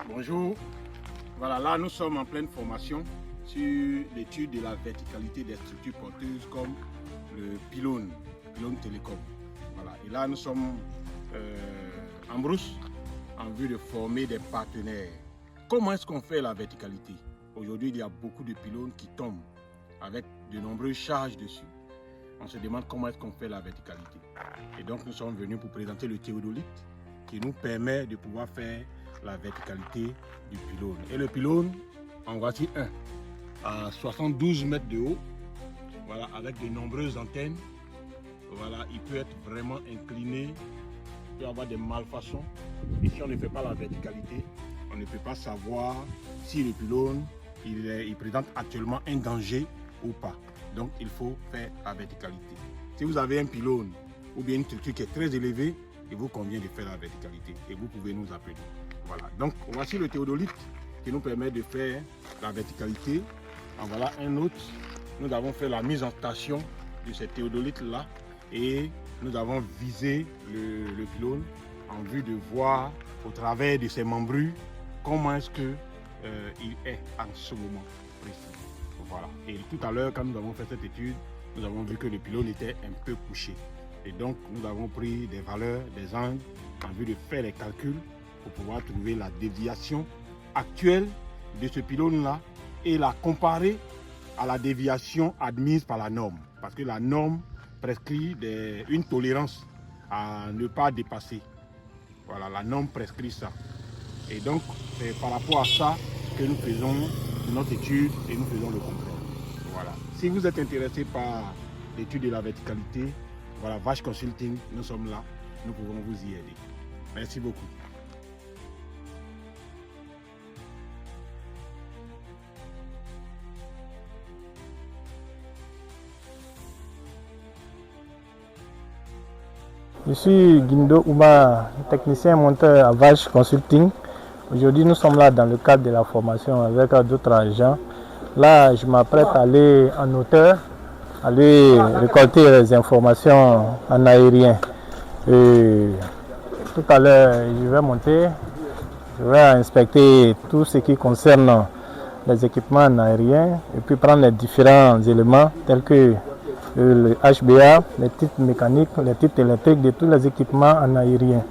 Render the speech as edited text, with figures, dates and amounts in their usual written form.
Bonjour, voilà, là nous sommes en pleine formation sur l'étude de la verticalité des structures porteuses comme le pylône télécom. Voilà. Et là nous sommes en brousse en vue de former des partenaires. Comment est-ce qu'on fait la verticalité? Aujourd'hui il y a beaucoup de pylônes qui tombent avec de nombreuses charges dessus. On se demande comment est-ce qu'on fait la verticalité. Et donc nous sommes venus pour présenter le théodolite qui nous permet de pouvoir faire la verticalité du pylône. Et le pylône, en voici un à 72 mètres de haut, voilà, avec de nombreuses antennes. Voilà, il peut être vraiment incliné, il peut y avoir des malfaçons. Et si on ne fait pas la verticalité, on ne peut pas savoir si le pylône il présente actuellement un danger ou pas. Donc il faut faire la verticalité. Si vous avez un pylône ou bien une structure qui est très élevée, il vous convient de faire la verticalité et vous pouvez nous appeler. Voilà, donc voici le théodolite qui nous permet de faire la verticalité. En voilà un autre. Nous avons fait la mise en station de ce théodolite là et nous avons visé le pylône en vue de voir au travers de ses membrures comment est-ce que il est en ce moment précis. Voilà. Et tout à l'heure quand nous avons fait cette étude, nous avons vu que le pylône était un peu couché. Et donc nous avons pris des valeurs, des angles en vue de faire les calculs pour pouvoir trouver la déviation actuelle de ce pylône-là et la comparer à la déviation admise par la norme. Parce que la norme prescrit une tolérance à ne pas dépasser. Voilà, la norme prescrit ça. Et donc, c'est par rapport à ça que nous faisons notre étude et nous faisons le contrôle. Voilà. Si vous êtes intéressé par l'étude de la verticalité, voilà, Vache Consulting, nous sommes là, nous pouvons vous y aider. Merci beaucoup. Je suis Guindo Ouba, technicien monteur à Vache Consulting. Aujourd'hui, nous sommes là dans le cadre de la formation avec d'autres agents. Là, je m'apprête à aller en hauteur, aller récolter les informations en aérien. Et tout à l'heure, je vais monter, je vais inspecter tout ce qui concerne les équipements en aérien et puis prendre les différents éléments tels que le HBA, les titres mécaniques, les titres électriques de tous les équipements en aérien.